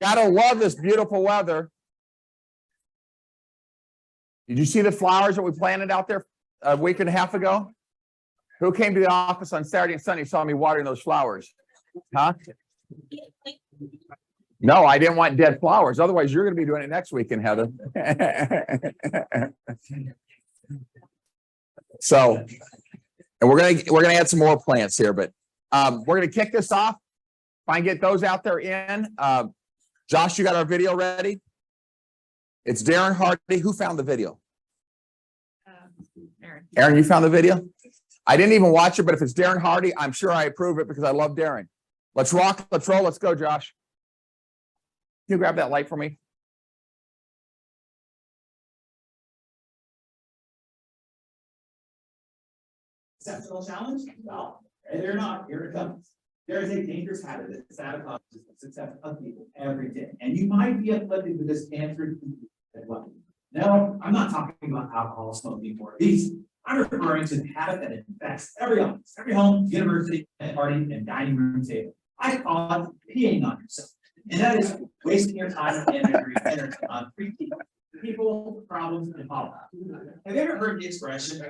Gotta love this beautiful weather. Did you see the flowers that we planted out there a week and a half ago? Who came to the office on Saturday and Sunday saw me watering those flowers? Huh? No, I didn't want dead flowers. Otherwise, you're going to be doing it next weekend, Heather. So, and we're gonna add some more plants here, but we're gonna kick this off. Try and get those out there in. Josh, you got our video ready? It's Darren Hardy. Who found the video? Aaron, you found the video? I didn't even watch it, but if it's Darren Hardy, I'm sure I approve it because I love Darren. Let's rock, let's roll, let's go, Josh. Can you grab that light for me? Exceptional challenge? Well, ready or not, here it comes. There is a dangerous habit that sabotages the success of people every day. And you might be afflicted with this cancer as well. No, I'm not talking about alcohol, smoking, or obesity. I'm referring to the habit that infects every office, every home, university, party, and dining room table. I call it peeing on yourself. And that is wasting your time and energy on free people, problems, and politics. Have you ever heard the expression?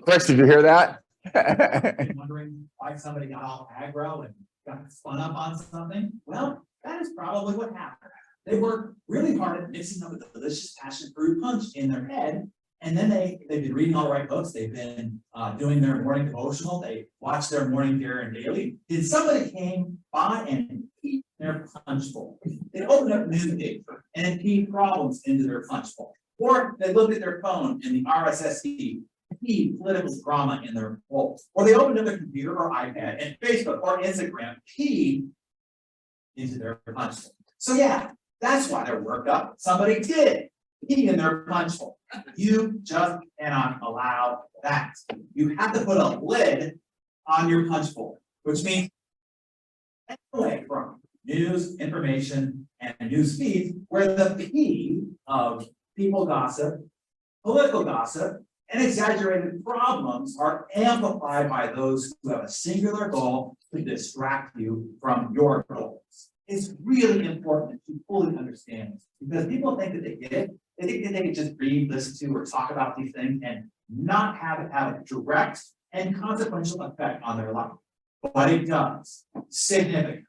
Chris, did you hear that? Been wondering why somebody got all aggro and got spun up on something? Well, that is probably what happened. They worked really hard at mixing up a delicious passion fruit punch in their head, and then they've been reading all the right books. They've been doing their morning devotional. They watched their morning Darren daily. Did somebody came by and peed their punch bowl? They opened up newspaper and peed problems into their punch bowl, or they looked at their phone in the RSS feed. Political drama in their bowl, or they opened up their computer or iPad and Facebook or Instagram pee into their punch bowl. So yeah, that's why they're worked up. Somebody did pee in their punch bowl. You just cannot allow that. You have to put a lid on your punch bowl, which means away from news, information, and news feeds where the pee of people gossip, political gossip, and exaggerated problems are amplified by those who have a singular goal to distract you from your goals. It's really important to fully understand this because people think that they get it. They think that they can just read, listen to, or talk about these things and not have it have a direct and consequential effect on their life. But it does. Significant.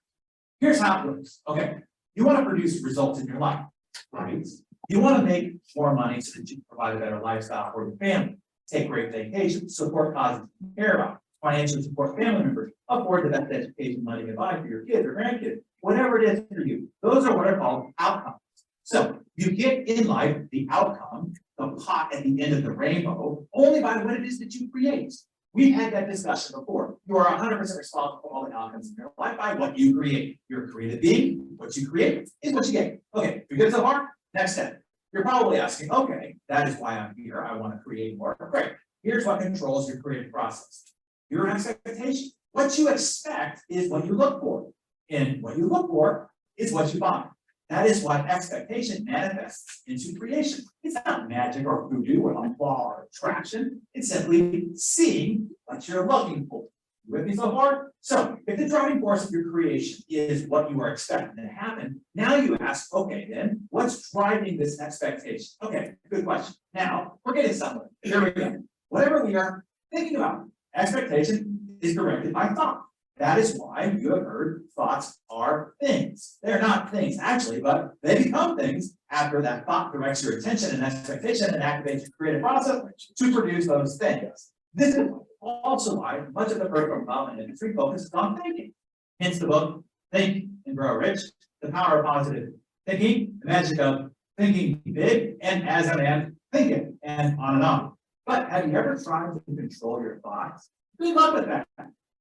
Here's how it works. Okay, you want to produce results in your life, right? You want to make more money so that you can provide a better lifestyle for your family, take great vacations, support causes you care about, financially support family members, afford the best education money you can buy for your kids or grandkids, whatever it is for you. Those are what are called outcomes. So you get in life the outcome, the pot at the end of the rainbow, only by what it is that you create. We've had that discussion before. You are 100% responsible for all the outcomes in your life by what you create. You're a creative being. What you create is what you get. Okay, you're good so far? Next step. You're probably asking, okay, that is why I'm here. I want to create more. Great. Here's what controls your creative process. Your expectation. What you expect is what you look for. And what you look for is what you buy. That is what expectation manifests into creation. It's not magic or voodoo or law or attraction. It's simply seeing what you're looking for. You with me so far? So if the driving force of your creation is what you are expecting to happen, now you ask, okay, then what's driving this expectation? Okay, good question. Now we're getting somewhere. Here we go. Whatever we are thinking about, expectation is directed by thought. That is why you have heard thoughts are things. They're not things actually, but they become things after that thought directs your attention and expectation and activates your creative process to produce those things. This is also why much of the personal development industry focuses on thinking. Hence the book, Think and Grow Rich, The Power of Positive Thinking, the magic of thinking big, and as a man, thinking, and on and on. But have you ever tried to control your thoughts? Good luck with that.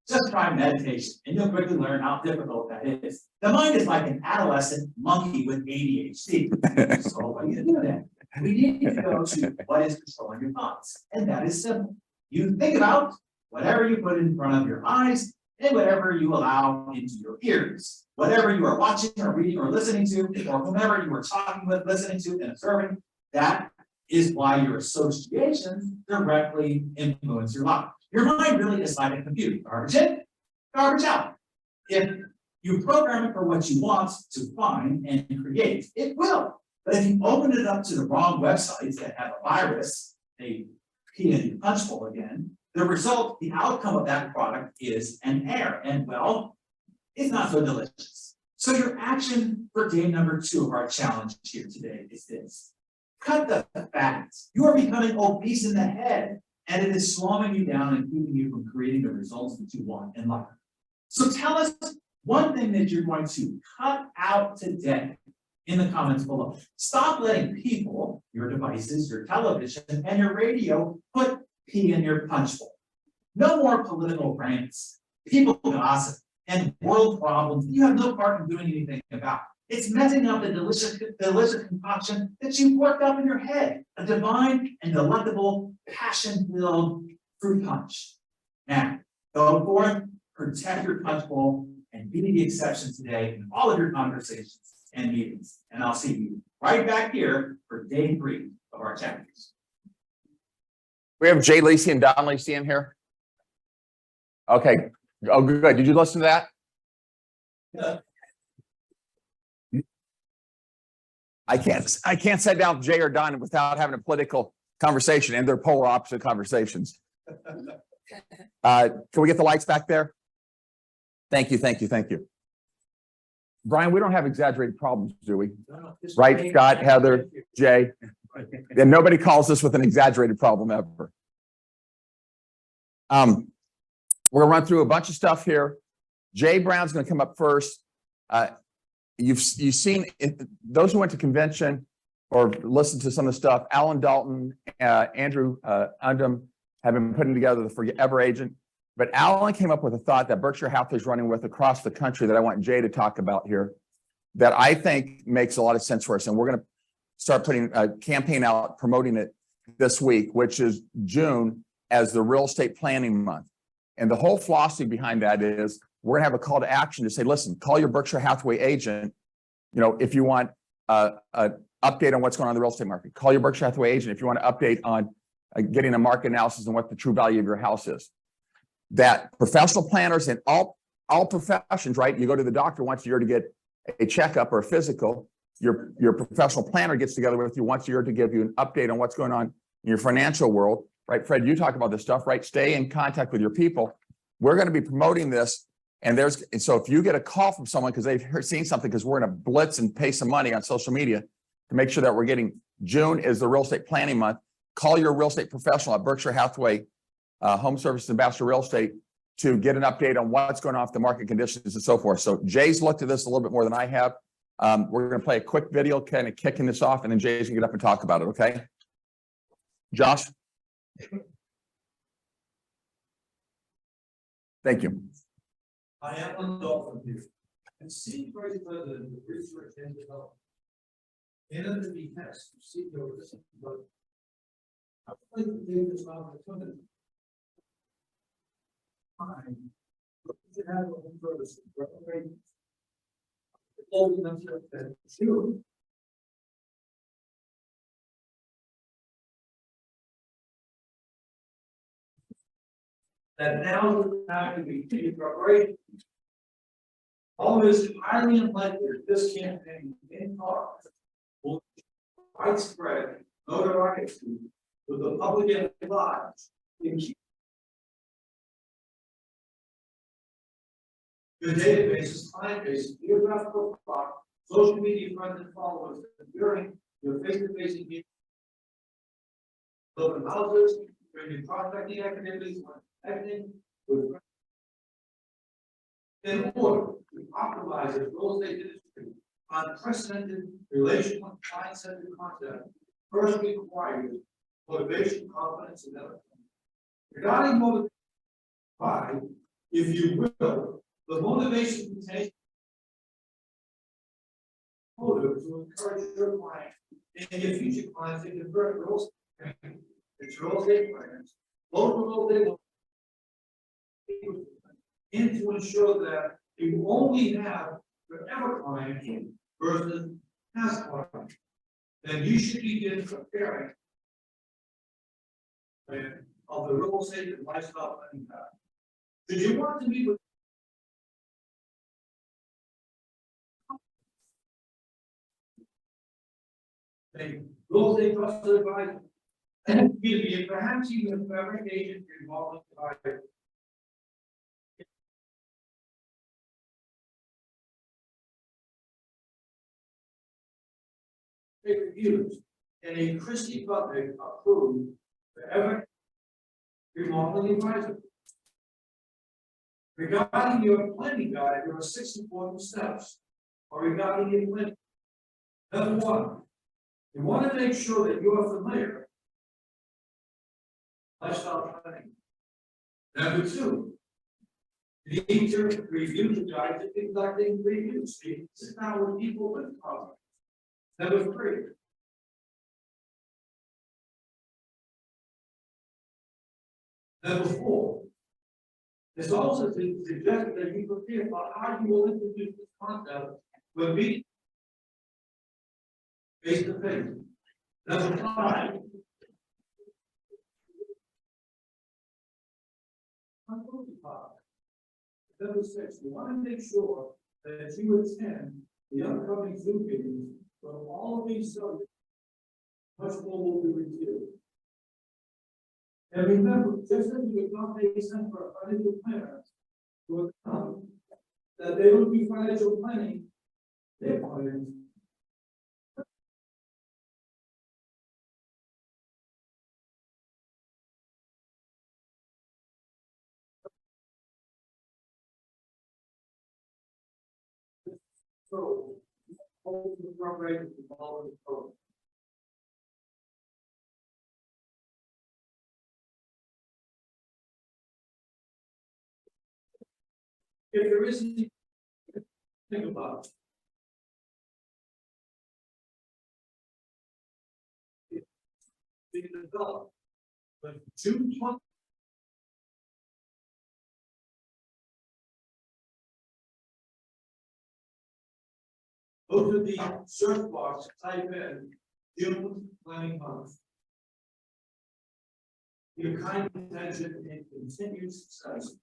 Just try meditation, and you'll quickly learn how difficult that is. The mind is like an adolescent monkey with ADHD. So what do you do then? We need to go to what is controlling your thoughts, and that is simple. You think about whatever you put in front of your eyes and whatever you allow into your ears. Whatever you are watching or reading or listening to, or whomever you are talking with, listening to, and observing, that is why your associations directly influence your life. Your mind really is like a computer. Garbage in, garbage out. If You program it for what you want to find and create. It will. But if you open it up to the wrong websites that have a virus, they key in your punch bowl again, the result, the outcome of that product is an error. And well, it's not so delicious. So your action for day number 2 of our challenge here today is this. Cut the fat. You are becoming obese in the head, and it is slowing you down and keeping you from creating the results that you want in life. So tell us one thing that you're going to cut out today in the comments below. Stop letting people, your devices, your television, and your radio put pee in your punch bowl. No more political rants, people gossip, and world problems you have no part in doing anything about. It's messing up the delicious concoction that you've worked up in your head, a divine and delectable, passion-filled fruit punch. Now, go forth, protect your punch bowl, and be the exception today in all of your conversations and meetings. And I'll see you right back here for day 3 of our chapters. We have Jay Lacey and Don Lacey in here. Okay. Oh, good. Did you listen to that? Yeah. I can't sit down with Jay or Don without having a political conversation, and they're polar opposite conversations. Can we get the lights back there? Thank you, thank you, thank you. Brian, we don't have exaggerated problems, do we? No, Right, Scott, Heather, Jay, and nobody calls this with an exaggerated problem ever. We're gonna run through a bunch of stuff here. Jay Brown's gonna come up first. You've seen it, those who went to convention or listened to some of the stuff. Alan Dalton, Andrew Undum have been putting together the Forever Agent. But Alan came up with a thought that Berkshire Hathaway is running with across the country that I want Jay to talk about here, that I think makes a lot of sense for us. And we're going to start putting a campaign out promoting it this week, which is June, as the real estate planning month. And the whole philosophy behind that is we're going to have a call to action to say, listen, call your Berkshire Hathaway agent. You know, if you want an update on what's going on in the real estate market, call your Berkshire Hathaway agent. If you want to update on getting a market analysis on what the true value of your house is. That professional planners in all professions, right? You go to the doctor once a year to get a checkup or a physical. Your professional planner gets together with you once a year to give you an update on what's going on in your financial world, right? Fred, you talk about this stuff, right? Stay in contact with your people. We're going to be promoting this, and so if you get a call from someone because they've seen something, because we're going to blitz and pay some money on social media to make sure that we're getting, June is the real estate planning month. Call your real estate professional at Berkshire Hathaway Home Services Ambassador Real Estate to get an update on what's going on with the market conditions and so forth. So Jay's looked at this a little bit more than I have. We're going to play a quick video kind of kicking this off, and then Jay's going to get up and talk about it, okay? Josh? Thank you. I am on Dolphin here, and Senior Vice President of Research and Development. And under the behest of CEO but I would like to take this opportunity. To have a home service renovation. Holding them to that sure. That now is the time to be taking preparation. All this is highly unlikely that this campaign in part will widespread notoriety with the public at large. Your databases, client base, geographical plot, social media friends and followers, and during your face-to-face engagement. Open houses, during your prospecting activities, acting with. In order to optimize the real estate industry, unprecedented relational client-centered content first requires motivation, confidence, and other. Regarding motivation, why, if you will, the motivation contains motive to encourage your client and your future clients to convert real estate into real estate plans, local real estate and to ensure that you only have forever client versus past client. Then you should begin preparing of the real estate and lifestyle planning path. Did you want to meet with a real estate trusted advisor. And perhaps even a fabric agent involved in the they refused, and a Christie Butler approved forever remodeling advisor. Regarding your planning guide, there are 6 important steps. Or regarding your planning. Number 1, you want to make sure that you are familiar. Lifestyle planning. Number 2, you need to review the guide to conducting reviews. Sit down with people with problems. Number 3. Number 4. It's also suggested that you prepare for how you will introduce this concept when meeting face to face. Number 5. Number 6. You want to make sure that you attend the upcoming Zoom meetings where all of these subjects much more will be reviewed. And remember, just as you would not make sense for a financial planner to account that they will be financial planning their plans. So, hold the program to follow the code. If there isn't, think about it. Being developed, but June 20. Go to the search box, type in June planning month. Your kind attention and continued success.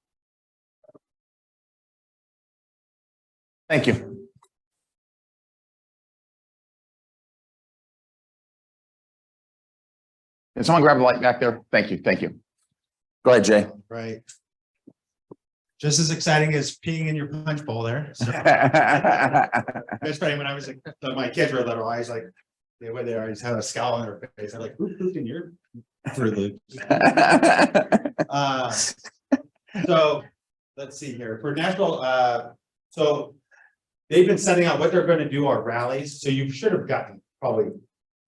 Thank you. Can someone grab the light back there? Thank you. Thank you. Go ahead, Jay. Right. Just as exciting as peeing in your punch bowl there. So it's funny when I was like, my kids were little, I was like, they were there, I just had a scowl on their face. I'm like, who pooped in your Fruit Loops? So let's see here for national. So they've been sending out what they're going to do our rallies. So you should have gotten probably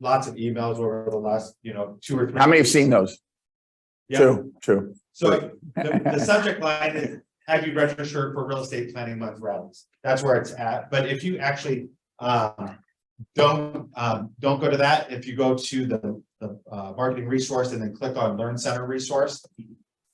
lots of emails over the last, 2 or 3. How many have seen those? Yeah. True. So the subject line is, have you registered for Real Estate Planning Month rallies? That's where it's at. But if you actually don't go to that, if you go to the marketing resource and then click on Learn Center resource,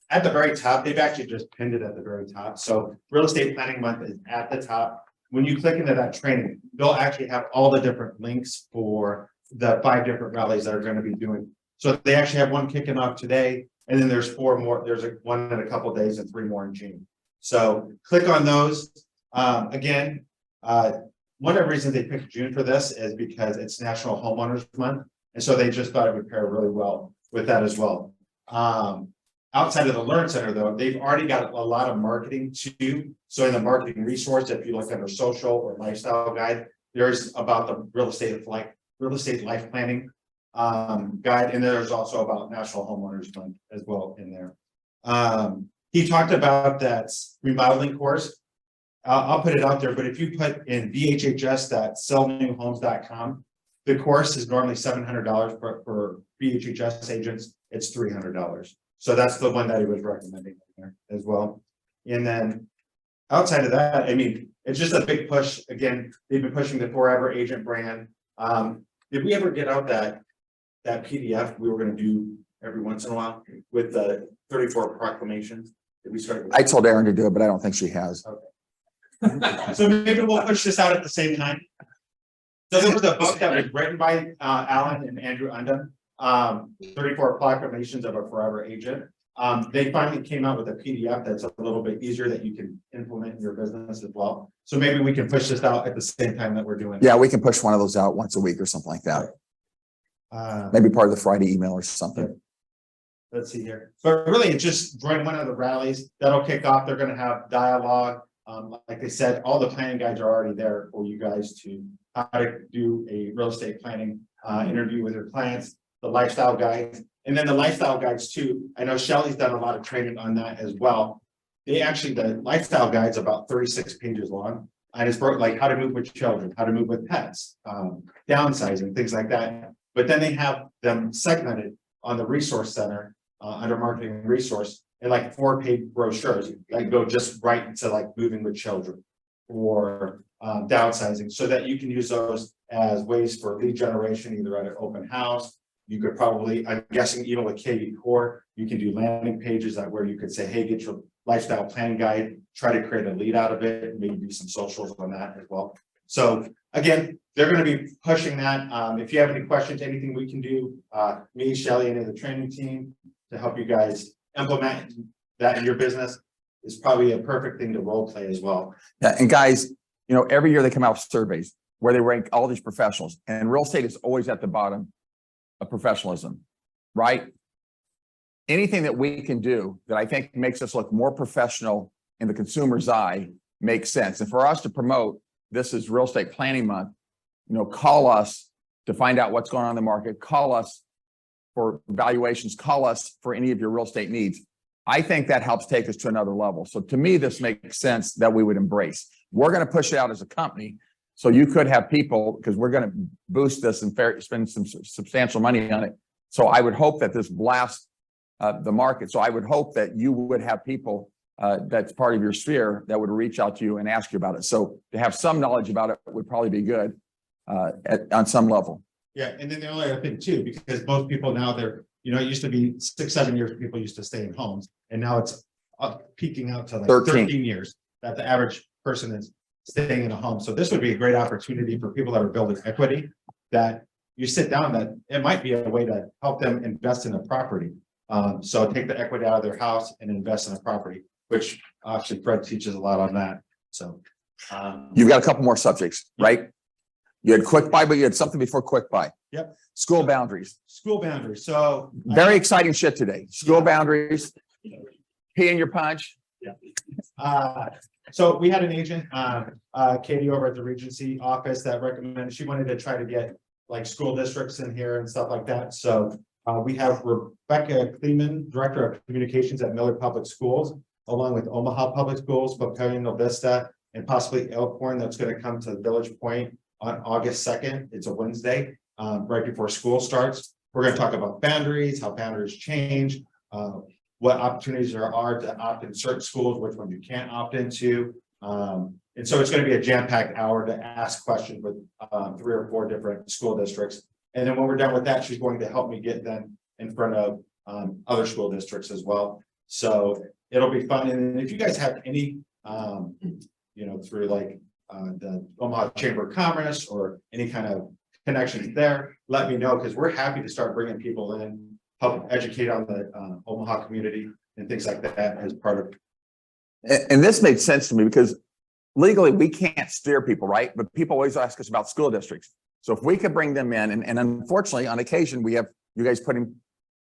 at the very top, they've actually just pinned it at the very top. So Real Estate Planning Month is at the top. When you click into that training, they'll actually have all the different links for the 5 different rallies that are going to be doing. So they actually have one kicking off today, and then there's 4 more. There's one in a couple of days and 3 more in June. So click on those. Again, one of the reasons they picked June for this is because it's National Homeowners Month, and so they just thought it would pair really well with that as well. Outside of the Learn Center, though, they've already got a lot of marketing to do. So in the marketing resource, if you look under social or lifestyle guide, there's about the real estate life planning guide, and there's also about National Homeowners Month as well in there. He talked about that remodeling course. I'll put it out there, but if you put in VHHS.sellnewhomes.com, the course is normally $700 for VHHS agents. It's $300. So that's the one that he was recommending there as well. And then outside of that, I mean, it's just a big push. Again, they've been pushing the Forever Agent brand. Did we ever get out that PDF we were going to do every once in a while with the 34 proclamations? Did we start? I told Erin to do it, but I don't think she has. Okay. So maybe we'll push this out at the same time. So there was a book that was written by Alan and Andrew Undon, 34 proclamations of a forever agent. They finally came out with a PDF that's a little bit easier that you can implement in your business as well. So maybe we can push this out at the same time that we're doing. Yeah, we can push one of those out once a week or something like that. Maybe part of the Friday email or something. Let's see here, but really it's just join one of the rallies that'll kick off. They're gonna have dialogue. Like I said, all the planning guides are already there for you guys to how to do a real estate planning interview with your clients, the lifestyle guides, and then the lifestyle guides too. I know Shelley's done a lot of training on that as well. They actually, the lifestyle guide's about 36 pages long. And it's for like how to move with children, how to move with pets, downsizing, things like that. But then they have them segmented on the resource center under marketing resource and like 4-page brochures that go just right into like moving with children or downsizing, so that you can use those as ways for lead generation, either at an open house. You could probably, I'm guessing even with KB Core, you can do landing pages that where you could say, hey, get your lifestyle planning guide, try to create a lead out of it, and maybe do some socials on that as well. So again, they're going to be pushing that. If you have any questions, anything we can do, me, Shelley, and the training team to help you guys implement that in your business is probably a perfect thing to role play as well. Yeah, and guys, you know, every year they come out with surveys where they rank all these professionals, and real estate is always at the bottom of professionalism, right? Anything that we can do that I think makes us look more professional in the consumer's eye makes sense. And for us to promote, this is Real Estate Planning Month, you know, call us to find out what's going on in the market, call us for valuations, call us for any of your real estate needs. I think that helps take us to another level. So to me, this makes sense that we would embrace. We're going to push it out as a company. So you could have people, because we're going to boost this and spend some substantial money on it. So I would hope that this blasts the market. So I would hope that you would have people that's part of your sphere that would reach out to you and ask you about it. So to have some knowledge about it would probably be good on some level. Yeah, and then the only other thing too, because most people now they're, you know, it used to be 6-7 years people used to stay in homes, and now it's peaking out to like 13 years that the average person is staying in a home. So this would be a great opportunity for people that are building equity, that you sit down, that it might be a way to help them invest in a property. So take the equity out of their house and invest in a property, which actually Fred teaches a lot on that. So you've got a couple more subjects, right? You had quick buy, but you had something before quick buy. Yep. School boundaries. School boundaries. So Very exciting shit today. School boundaries, pee in your punch. So we had an agent, Katie over at the Regency office that recommended, she wanted to try to get like school districts in here and stuff like that. So we have Rebecca Kleeman, Director of Communications at Millard Public Schools, along with Omaha Public Schools, Papillion Vista, and possibly Elkhorn, that's going to come to Village Point on August 2nd. It's a Wednesday, right before school starts. We're going to talk about boundaries, how boundaries change, what opportunities there are to opt in certain schools, which one you can't opt into. And so it's going to be a jam-packed hour to ask questions with 3 or 4 different school districts. And then when we're done with that, she's going to help me get them in front of other school districts as well. So it'll be fun. And if you guys have any, you know, through like the Omaha Chamber of Commerce or any kind of connections there, let me know, because we're happy to start bringing people in, help educate on the Omaha community and things like that as part of. And this made sense to me because legally we can't steer people, right? But people always ask us about school districts. So if we could bring them in, and unfortunately on occasion we have you guys putting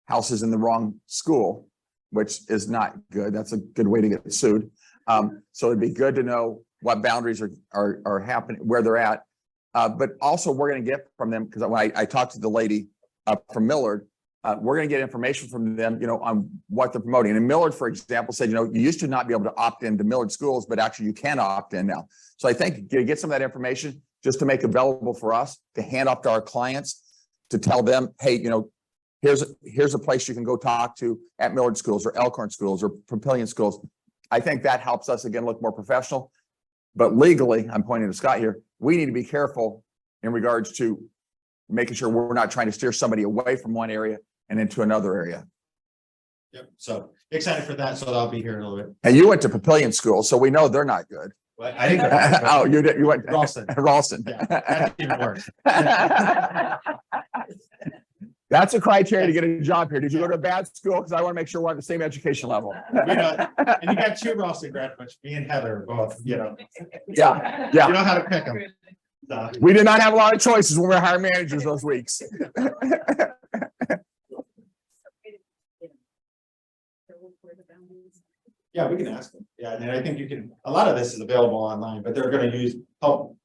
houses in the wrong school, which is not good. That's a good way to get sued. So it'd be good to know what boundaries are happening, where they're at. But also we're going to get from them, because when I talked to the lady from Millard, we're going to get information from them, you know, on what they're promoting. And Millard, for example, said, you know, you used to not be able to opt into Millard schools, but actually you can opt in now. So I think get some of that information just to make available for us to hand off to our clients, to tell them, hey, you know, here's a place you can go talk to at Millard schools or Elkhorn schools or Papillion schools. I think that helps us again look more professional. But legally, I'm pointing to Scott here, we need to be careful in regards to making sure we're not trying to steer somebody away from one area and into another area. Yep. So excited for that. So I'll be here in a little bit. And you went to Papillion school, so we know they're not good. But I think Oh, you did. You went Ralston. Ralston. Yeah, that's even worse. That's a criteria to get a job here. Did you go to a bad school? Because I want to make sure we're on the same education level. We know, and you got 2 Ralston graduates, me and Heather both, you know. Yeah, You yeah. know how to pick them. We did not have a lot of choices when we were hiring managers those weeks. Yeah, we can ask them. Yeah, and I think you can, a lot of this is available online, but they're gonna help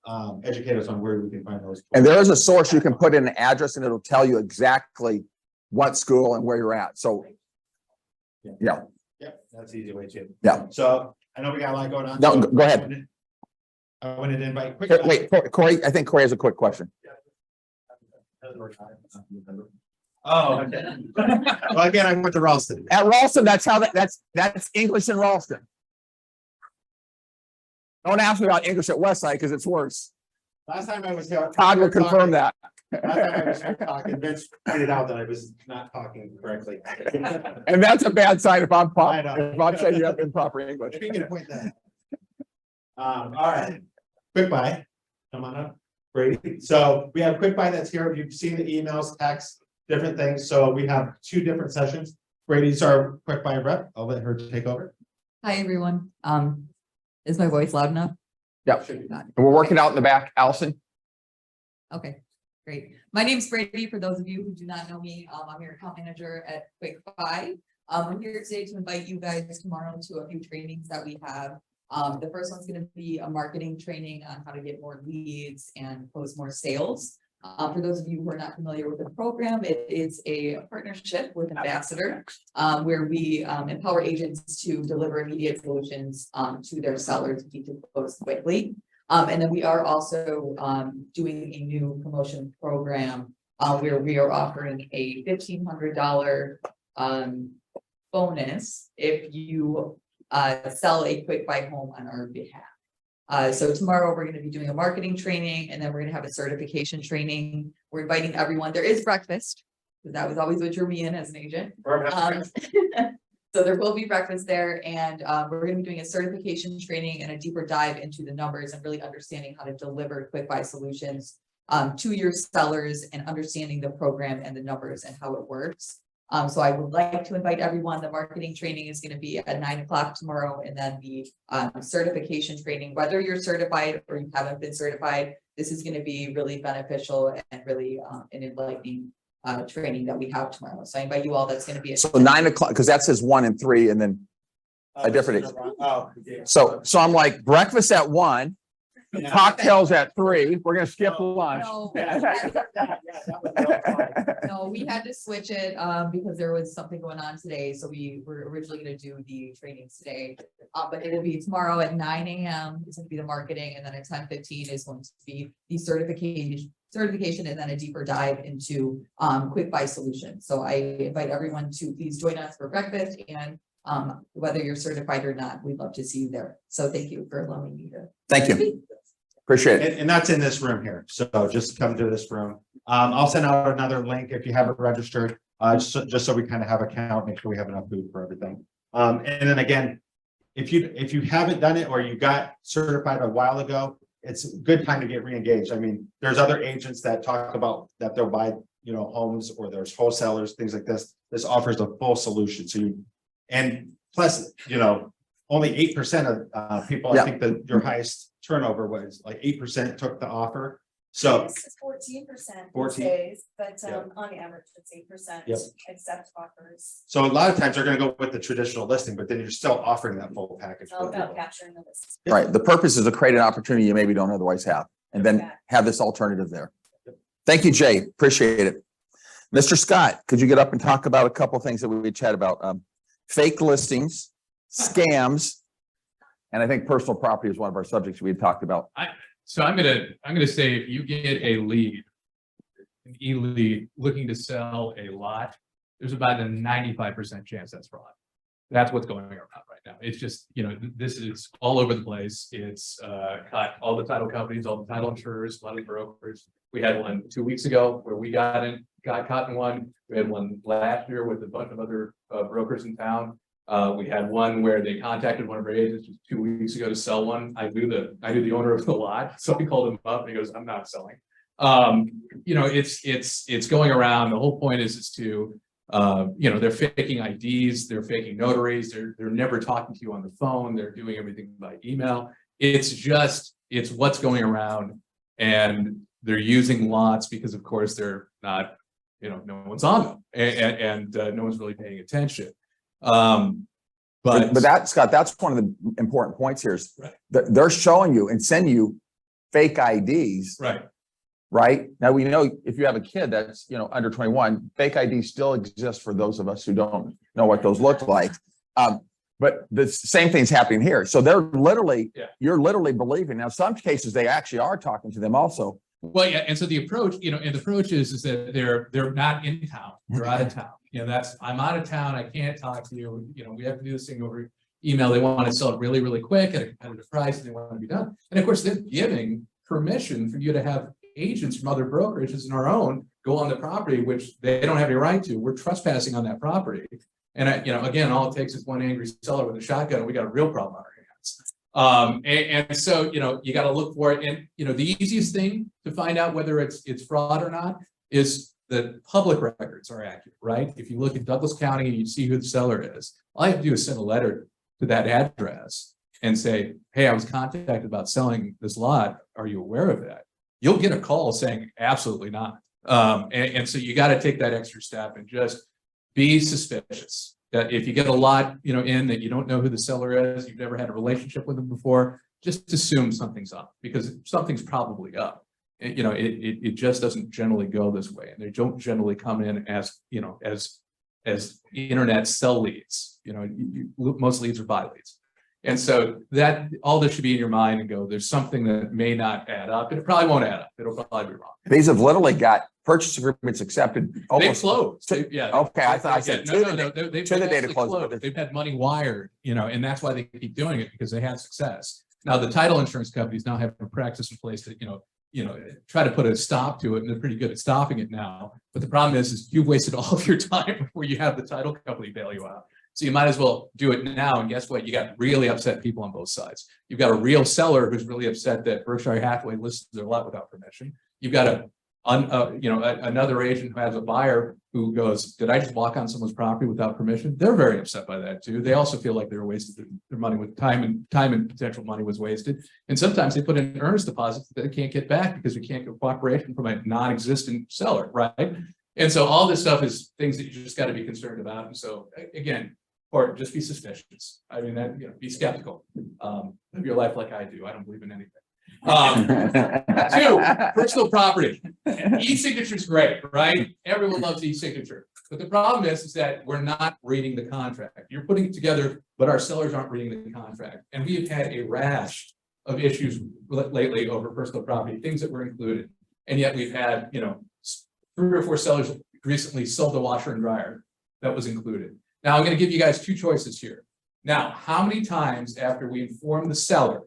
educate us on where we can find those. And there is a source you can put in an address and it'll tell you exactly what school and where you're at. So, yeah. Yeah, that's the easy way too. Yeah. So I know we got a lot going on. No, so go ahead. I wanted to invite. quick. Wait, Corey, I think Corey has a quick question. Oh, okay. Well, again, I went to Ralston. At Ralston, that's English in Ralston. Don't ask me about English at Westside because it's worse. Last time I was here. Todd will confirm that. Last time I was here talking, Vince pointed out that I was not talking correctly. And that's a bad sign if I'm I know. if I'm saying you have improper English. Speaking of point that. All right, quick buy, come on up, Brady. So we have quick buy that's here. You've seen the emails, texts, different things. So we have 2 different sessions. Brady's our quick buy rep. I'll let her take over. Hi, everyone. Is my voice loud enough? Yeah, and we're working out in the back, Allison. Okay, great. My name's Brady. For those of you who do not know me, I'm your account manager at Quick Buy. I'm here today to invite you guys tomorrow to a few trainings that we have. The first one's going to be a marketing training on how to get more leads and close more sales. For those of you who are not familiar with the program, it is a partnership with Ambassador, where we empower agents to deliver immediate solutions to their sellers to close quickly. And then we are also doing a new promotion program where we are offering a $1,500 bonus if you sell a quick buy home on our behalf. So tomorrow we're going to be doing a marketing training and then we're going to have a certification training. We're inviting everyone. There is breakfast. That was always what drew me in as an agent. So there will be breakfast there and we're going to be doing a certification training and a deeper dive into the numbers and really understanding how to deliver quick buy solutions to your sellers and understanding the program and the numbers and how it works. So I would like to invite everyone. The marketing training is going to be at 9 o'clock tomorrow, and then the certification training, whether you're certified or you haven't been certified, this is going to be really beneficial and really an enlightening training that we have tomorrow. So I invite you all. That's going to be at So 9 o'clock, because that says 1 and 3, and then a different. So I'm like breakfast at 1, cocktails at 3. We're gonna skip lunch. No, we had to switch it because there was something going on today. So we were originally going to do the trainings today, but it'll be tomorrow at 9 a.m. It's going to be the marketing, and then at 10:15 is going to be the certification, and then a deeper dive into quick buy solutions. So I invite everyone to please join us for breakfast, and whether you're certified or not, we'd love to see you there. So thank you for allowing me to. Thank you. Appreciate it. And that's in this room here. So just come to this room. I'll send out another link if you haven't registered, just so we kind of have a count, make sure we have enough food for everything. And then again, if you haven't done it or you got certified a while ago, it's a good time to get re-engaged. I mean, there's other agents that talk about that they'll buy, homes, or there's wholesalers, things like this. This offers a full solution. So and plus, only 8% of people, Yeah. I think that your highest turnover was like 8% took the offer. So This is 14% 14. these days, but Yeah. on average, it's 8% Yep. accept offers. So a lot of times they're gonna go with the traditional listing, but then you're still offering that full package. All about capturing the list. Right. The purpose is to create an opportunity you maybe don't otherwise have, and then have this alternative there. Thank you, Jay. Appreciate it. Mr. Scott, could you get up and talk about a couple of things that we chat about? Fake listings, scams, and I think personal property is one of our subjects we had talked about. So I'm gonna say if you get a lead, an e-lead looking to sell a lot, there's about a 95% chance that's fraud. That's what's going around right now. It's just, this is all over the place. It's caught all the title companies, all the title insurers, a lot of brokers. We had one 2 weeks ago where we got caught in one. We had one last year with a bunch of other brokers in town. We had one where they contacted one of our agents just 2 weeks ago to sell one. I knew the owner of the lot, so I called him up and he goes, "I'm not selling." It's going around. The whole point is to they're faking IDs, they're faking notaries, they're never talking to you on the phone, they're doing everything by email. It's what's going around. And they're using lots because of course they're not, no one's on them and no one's really paying attention. But that, Scott, that's one of the important points here is Right. they're showing you and sending you fake IDs. Right. Right. Now, we know if you have a kid that's, under 21, fake IDs still exist for those of us who don't know what those look like. But the same thing's happening here. So they're literally, Yeah. you're literally believing. Now, some cases they actually are talking to them also. Well, yeah, and so the approach, and the approach is that they're not in town, they're out of town. I'm out of town, I can't talk to you, we have to do this thing over email. They want to sell it really, really quick at a competitive price and they want to be done. And of course, they're giving permission for you to have agents from other brokerages and our own go on the property, which they don't have any right to. We're trespassing on that property. And again, all it takes is one angry seller with a shotgun and we got a real problem on our hands. And so, you got to look for it. And, the easiest thing to find out whether it's fraud or not is the public records are accurate, right? If you look at Douglas County and you see who the seller is, all you have to do is send a letter to that address and say, hey, I was contacted about selling this lot. Are you aware of that? You'll get a call saying absolutely not. And so you got to take that extra step and just be suspicious that if you get a lot, in that you don't know who the seller is, you've never had a relationship with them before, just assume something's up because something's probably up. And, it just doesn't generally go this way. And they don't generally come in as, as internet sell leads, most leads are buy leads. And so that all this should be in your mind and go, there's something that may not add up and it probably won't add up. It'll probably be wrong. These have literally got purchase agreements accepted. They Almost. closed. Yeah. Okay, I thought I said No, to they've the data actually closed, but closed. They've had money wired, and that's why they keep doing it because they had success. Now the title insurance companies now have a practice in place to, try to put a stop to it, and they're pretty good at stopping it now. But the problem is you've wasted all of your time before you have the title company bail you out. So you might as well do it now. And guess what? You got really upset people on both sides. You've got a real seller who's really upset that Berkshire Hathaway listed their lot without permission. You've got another agent who has a buyer who goes, did I just walk on someone's property without permission? They're very upset by that too. They also feel like they were wasted their money with time and potential money was wasted. And sometimes they put in earnest deposits that they can't get back because we can't get cooperation from a non-existent seller, right? And so all this stuff is things that you just got to be concerned about. And so again, or just be suspicious. I mean, be skeptical. Live your life like I do. I don't believe in anything. Two, personal property. E-signature is great, right? Everyone loves e-signature. But the problem is that we're not reading the contract. You're putting it together, but our sellers aren't reading the contract. And we've had a rash of issues lately over personal property, things that were included. And yet we've had, 3 or 4 sellers recently sold a washer and dryer that was included. Now I'm going to give you guys 2 choices here. Now, how many times after we informed the seller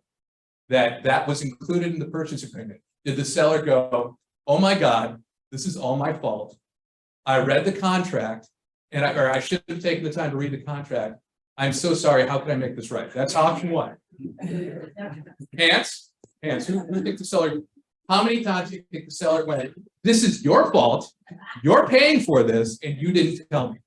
that was included in the purchase agreement did the seller go, oh my God, this is all my fault. I read the contract and I should have taken the time to read the contract. I'm so sorry. How can I make this right? That's option 1. Hands. Who think the seller? How many times do you think the seller went, this is your fault. You're paying for this and you didn't tell me.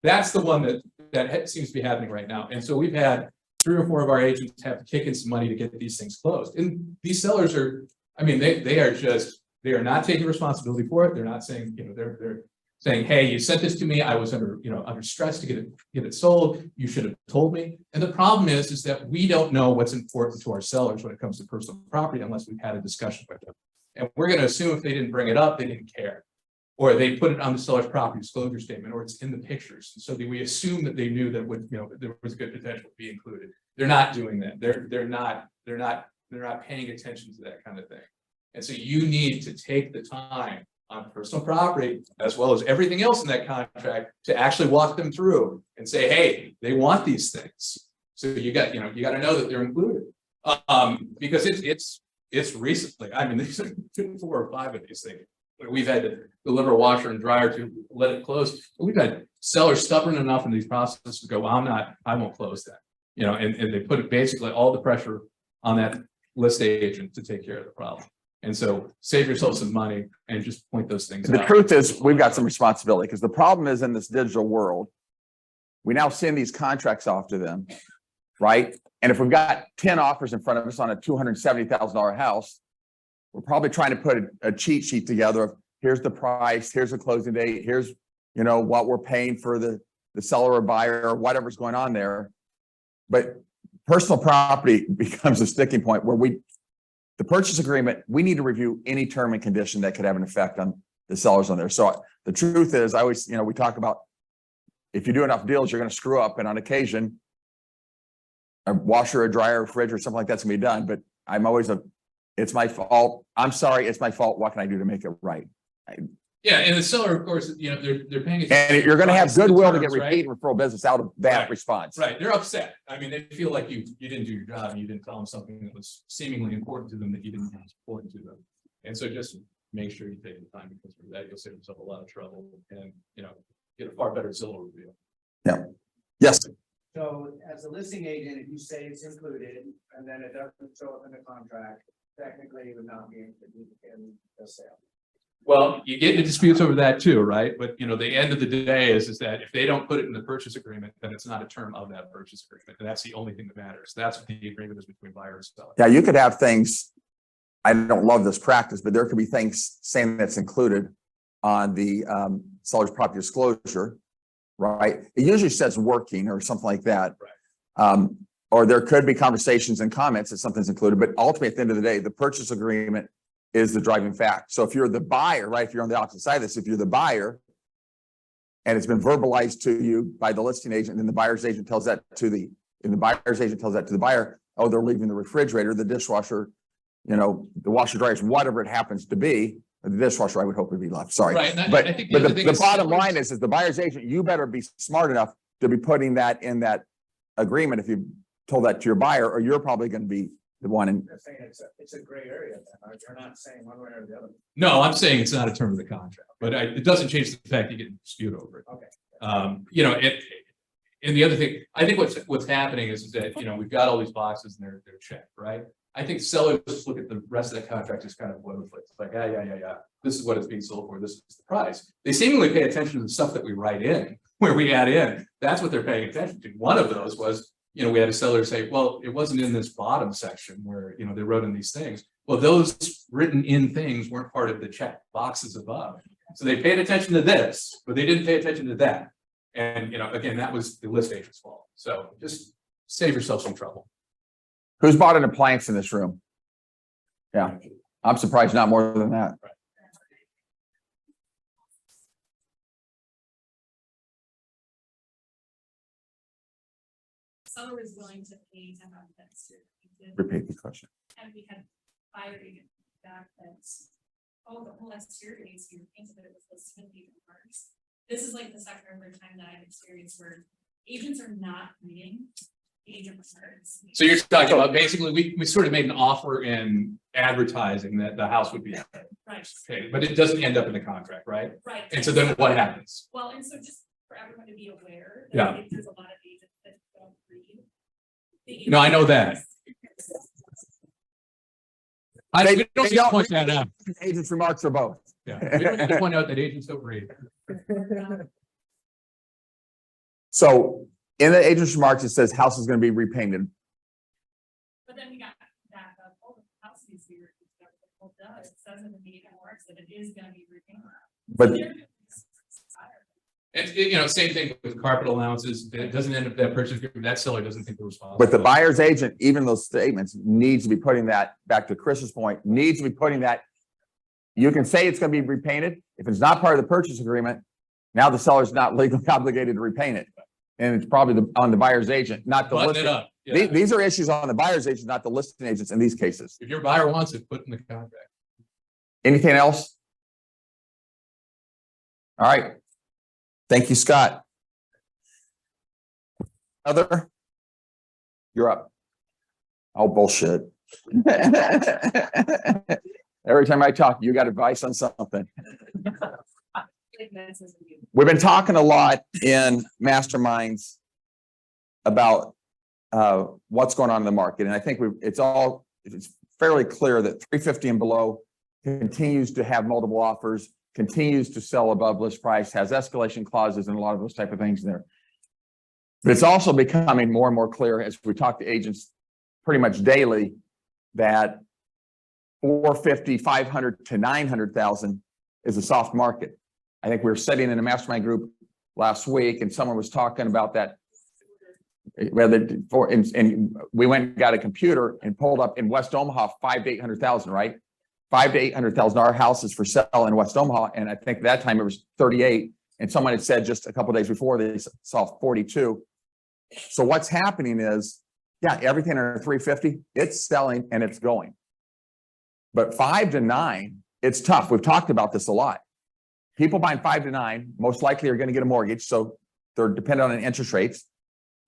That's the one that seems to be happening right now. And so we've had 3 or 4 of our agents have to kick in some money to get these things closed. And these sellers are, I mean, they are not taking responsibility for it. They're not saying, they're saying, hey, you sent this to me. I was under stress to get it sold. You should have told me. And the problem is that we don't know what's important to our sellers when it comes to personal property unless we've had a discussion with them. And we're going to assume if they didn't bring it up, they didn't care. Or they put it on the seller's property disclosure statement, or it's in the pictures. So we assume that they knew that there was good potential to be included. They're not doing that. They're not paying attention to that kind of thing. And so you need to take the time on personal property, as well as everything else in that contract, to actually walk them through and say, hey, they want these things. So you got to know that they're included. Because it's recently, I mean, there's 2, 4, or 5 of these things. We've had to deliver a washer and dryer to let it close. We've had sellers stubborn enough in these processes to go, well, I won't close that. And they put basically all the pressure on that list agent to take care of the problem. And so save yourself some money and just point those things out. The truth is we've got some responsibility because the problem is in this digital world, we now send these contracts off to them, right? And if we've got 10 offers in front of us on a $270,000 house, we're probably trying to put a cheat sheet together of here's the price, here's the closing date, here's, you know, what we're paying for the seller or buyer or whatever's going on there. But personal property becomes a sticking point where the purchase agreement, we need to review any term and condition that could have an effect on the sellers on there. So the truth is, I always, you know, we talk about if you do enough deals, you're going to screw up, and on occasion, a washer, a dryer, a fridge, or something like that's gonna be done. But I'm always it's my fault. I'm sorry, it's my fault. What can I do to make it right? Yeah, and the seller, of course, you know, they're paying. And you're going to have goodwill to get terms, right? repeat referral business out of that Right. response. Right, they're upset. I mean, they feel like you didn't do your job, and you didn't tell them something that was seemingly important to them that you didn't think was important to them. And so just make sure you take the time, because for that, you'll save yourself a lot of trouble and, you know, get a far better Zillow review. Yes. So as a listing agent, if you say it's included and then it doesn't show up in the contract, technically it would not be included in the sale. Well, you get into disputes over that too, right? But you know, the end of the day is that if they don't put it in the purchase agreement, then it's not a term of that purchase agreement. And that's the only thing that matters. That's what the agreement is between buyer and seller. Yeah, you could have things, I don't love this practice, but there could be things saying that's included on the seller's property disclosure, right? It usually says working or something like that. Right. Or there could be conversations and comments that something's included, but ultimately at the end of the day, the purchase agreement is the driving fact. So if you're the buyer, right, if you're on the opposite side of this, if you're the buyer and it's been verbalized to you by the listing agent, then the buyer's agent tells that to the buyer, oh, they're leaving the refrigerator, the dishwasher, you know, the washer dryers, whatever it happens to be. The dishwasher, I would hope would be left, sorry. Right, and I But think the other thing the is bottom sellers- line is the buyer's agent, you better be smart enough to be putting that in that agreement if you told that to your buyer, or you're probably going to be the one in. They're saying it's a gray area, then, right? You're not saying one way or the other. No, I'm saying it's not a term of the contract, but it doesn't change the fact you get a dispute over it. Okay. You know, and the other thing, I think what's happening is that, you know, we've got all these boxes and they're checked, right? I think sellers look at the rest of that contract as kind of boilerplate. It's like, yeah. This is what it's being sold for. This is the price. They seemingly pay attention to the stuff that we write in, where we add in. That's what they're paying attention to. One of those was, you know, we had a seller say, well, it wasn't in this bottom section where, you know, they wrote in these things. Well, those written in things weren't part of the check boxes above. So they paid attention to this, but they didn't pay attention to that. And, you know, again, that was the list agent's fault. So just save yourself some trouble. Who's bought an appliance in this room? Yeah, I'm surprised not more than that. Seller is willing to pay to have that certificated. Repeat the question. And we had buyer agent back that, oh, the whole exterior needs to be repainted, but it was listed in the parts. This is like the second or third time that I've experienced where agents are not reading the agent returns. So you're talking about basically, we sort of made an offer in advertising that the house would be Right, okay, but it doesn't end up in the contract, right? right. And so then what happens? Well, and so just for everyone to be aware. that Yeah. if there's a lot of agents that don't read. No, I know that. We don't need to don't- point that out. Agent's remarks are both. Yeah, we don't need to point out that agents don't read. So in the agent's remarks, it says house is going to be repainted. But then we got back up, oh, the house is here. Well, duh, it says in the meeting works that it is gonna be repainted. But And you know, same thing with carpet allowances. It doesn't end up that purchase agreement. That seller doesn't think they're responsible. But the buyer's agent, even those statements, needs to be putting that, back to Chris's point, needs to be putting that. You can say it's going to be repainted. If it's not part of the purchase agreement, now the seller's not legally obligated to repaint it. And it's probably on the buyer's agent, not the Button it listing. up. Yeah. These are issues on the buyer's agent, not the listing agents in these cases. If your buyer wants it, put in the contract. Anything else? All right. Thank you, Scott. Other? You're up. Oh, bullshit. Every time I talk, you got advice on something. We've been talking a lot in masterminds about what's going on in the market. And I think it's fairly clear that 350 and below continues to have multiple offers, continues to sell above list price, has escalation clauses and a lot of those type of things there. But it's also becoming more and more clear as we talk to agents pretty much daily that 450, 500 to 900,000 is a soft market. I think we were sitting in a mastermind group last week and someone was talking about that. And we went and got a computer and pulled up in West Omaha, 5 to 800,000, right? 5 to 800,000 our houses for sale in West Omaha. And I think that time it was 38. And someone had said just a couple of days before they saw 42. So what's happening is, yeah, everything under 350, it's selling and it's going. But 5 to 9, it's tough. We've talked about this a lot. People buying 5 to 9 most likely are going to get a mortgage. So they're dependent on interest rates.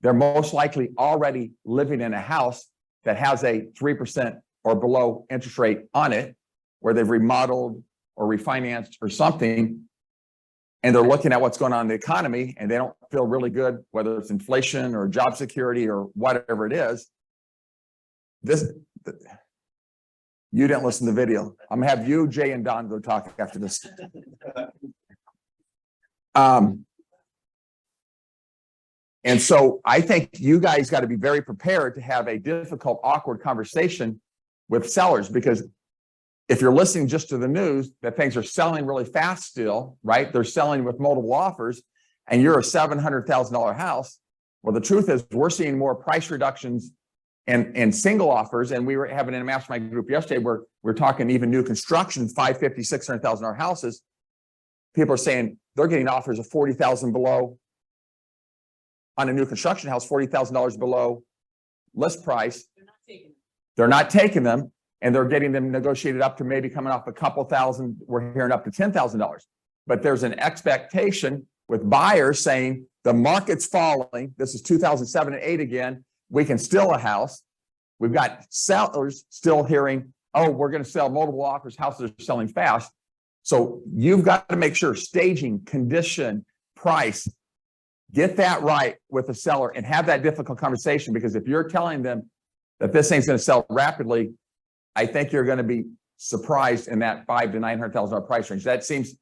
They're most likely already living in a house that has a 3% or below interest rate on it, where they've remodeled or refinanced or something. And they're looking at what's going on in the economy and they don't feel really good, whether it's inflation or job security or whatever it is. You didn't listen to the video. I'm gonna have you, Jay, and Don go talk after this. And so I think you guys got to be very prepared to have a difficult, awkward conversation with sellers, because if you're listening just to the news that things are selling really fast still, right? They're selling with multiple offers and you're a $700,000 house. Well, the truth is we're seeing more price reductions and single offers. And we were having in a mastermind group yesterday where we're talking even new construction, $550,000, $600,000 houses. People are saying they're getting offers of $40,000 below on a new construction house, $40,000 below list price. They're not taking them. And they're getting them negotiated up to maybe coming off a couple thousand. We're hearing up to $10,000. But there's an expectation with buyers saying the market's falling. This is 2007 and 8 again. We can still a house. We've got sellers still hearing, oh, we're going to sell multiple offers. Houses are selling fast. So you've got to make sure staging, condition, price, get that right with the seller and have that difficult conversation. Because if you're telling them that this thing's going to sell rapidly, I think you're going to be surprised in that $500,000 to $900,000 price range. That seems,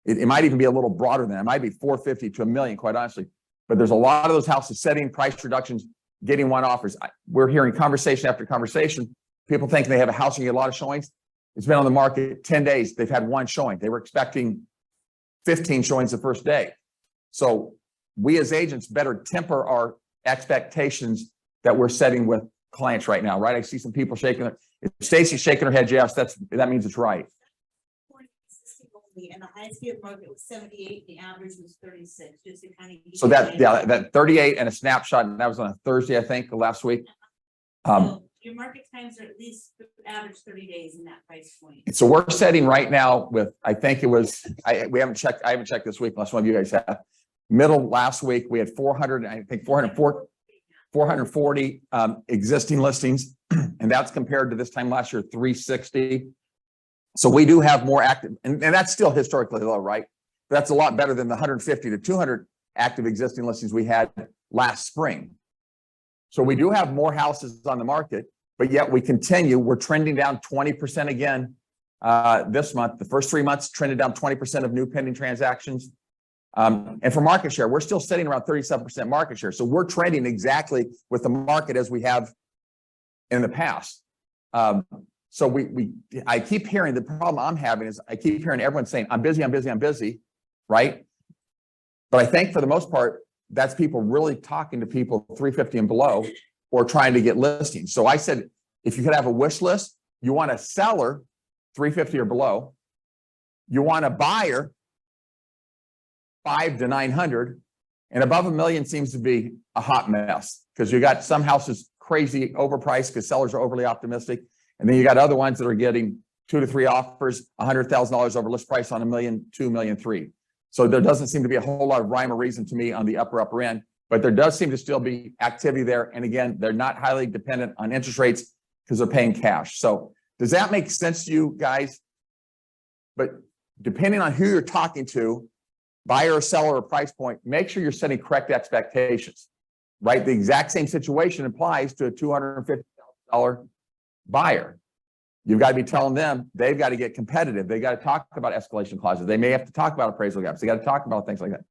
it might even be a little broader than that. It might be 450 to $1 million, quite honestly. But there's a lot of those houses setting price reductions, getting one offers. We're hearing conversation after conversation. People think they have a house and get a lot of showings. It's been on the market 10 days. They've had one showing. They were expecting 15 showings the first day. So we as agents better temper our expectations that we're setting with clients right now, right? I see some people shaking their, if Stacy's shaking her head, yes, that means it's right. And the highest bid market was 78, the average was 36, just to kind of. So that, yeah, that 38 and a snapshot, and that was on a Thursday, I think, last week. So your market times are at least average 30 days in that price point. So we're setting right now with, I think it was, I haven't checked this week unless one of you guys have. Middle last week, we had 440 existing listings, and that's compared to this time last year, 360. So we do have more active, and that's still historically low, right? But that's a lot better than the 150 to 200 active existing listings we had last spring. So we do have more houses on the market, but yet we're trending down 20% again this month. The first 3 months trended down 20% of new pending transactions. And for market share, we're still sitting around 37% market share. So we're trending exactly with the market as we have in the past. So I keep hearing, the problem I'm having is I keep hearing everyone saying, I'm busy, right? But I think for the most part, that's people really talking to people 350 and below or trying to get listings. So I said, if you could have a wish list, you want a seller 350 or below, you want a buyer 5 to 900, and above $1 million seems to be a hot mess because you got some houses crazy overpriced because sellers are overly optimistic. And then you got other ones that are getting 2 to 3 offers, $100,000 over list price on $1 million, $2 million, $3 million. So there doesn't seem to be a whole lot of rhyme or reason to me on the upper end, but there does seem to still be activity there. And again, they're not highly dependent on interest rates because they're paying cash. So does that make sense to you guys? But depending on who you're talking to, buyer or seller or price point, make sure you're setting correct expectations, right? The exact same situation applies to a $250,000 buyer. You've got to be telling them they've got to get competitive. They got to talk about escalation clauses. They may have to talk about appraisal gaps. They got to talk about things like that.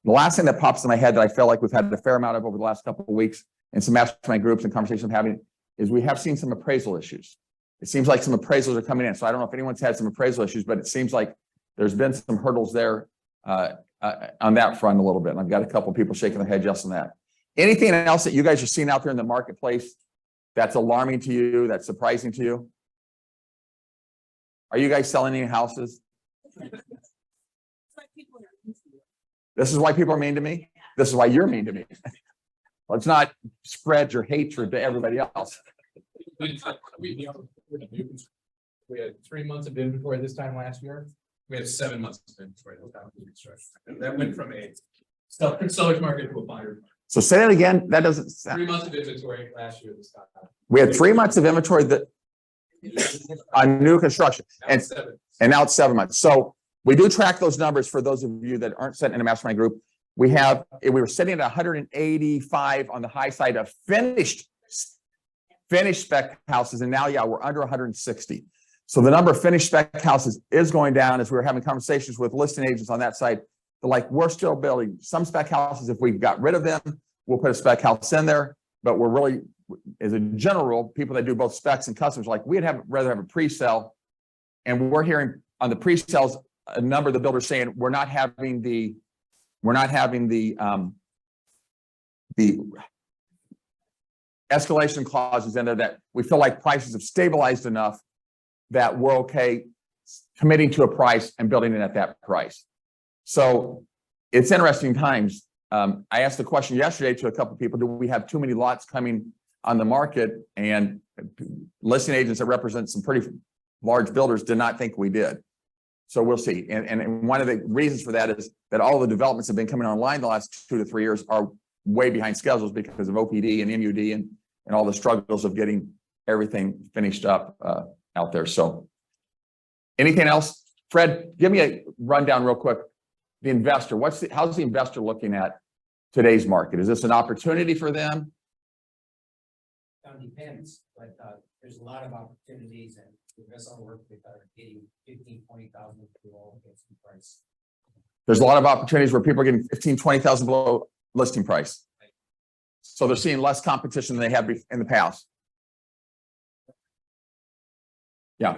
The last thing that pops in my head that I feel like we've had a fair amount of over the last couple of weeks in some mastermind groups and conversations I'm having is we have seen some appraisal issues. It seems like some appraisals are coming in. So I don't know if anyone's had some appraisal issues, but it seems like there's been some hurdles there on that front a little bit. And I've got a couple of people shaking their head just on that. Anything else that you guys are seeing out there in the marketplace that's alarming to you, that's surprising to you? Are you guys selling any houses? This is why people are mean to me. This is why you're mean to me. Let's not spread your hatred to everybody else. We had 3 months of inventory this time last year. We had 7 months of inventory. That went from a seller's market to a buyer's market. So say that again. That doesn't 3 sound. months of inventory last year this time. We had 3 months of inventory that on new construction, Now and it's 7. now it's 7 months. So we do track those numbers for those of you that aren't sitting in a mastermind group. We were sitting at 185 on the high side of finished spec houses, and now, yeah, we're under 160. So the number of finished spec houses is going down as we were having conversations with listing agents on that side. They're like, we're still building some spec houses. If we've got rid of them, we'll put a spec house in there. But we're really, as a general rule, people that do both specs and customs, like we'd rather have a pre-sale. And we're hearing on the pre-sales, a number of the builders saying we're not having the escalation clauses in there, that we feel like prices have stabilized enough that we're okay committing to a price and building it at that price. So it's interesting times. I asked the question yesterday to a couple of people, do we have too many lots coming on the market? And listing agents that represent some pretty large builders did not think we did. So we'll see. And one of the reasons for that is that all the developments have been coming online the last 2 to 3 years are way behind schedules because of OPD and MUD and all the struggles of getting everything finished up out there. So anything else? Fred, give me a rundown real quick. The investor, how's the investor looking at today's market? Is this an opportunity for them? Depends, but there's a lot of opportunities, and the rest of the work with getting 15, 20,000 below listing price. There's a lot of opportunities where people are getting 15, 20,000 below listing price. So they're seeing less competition than they have in the past. Yeah.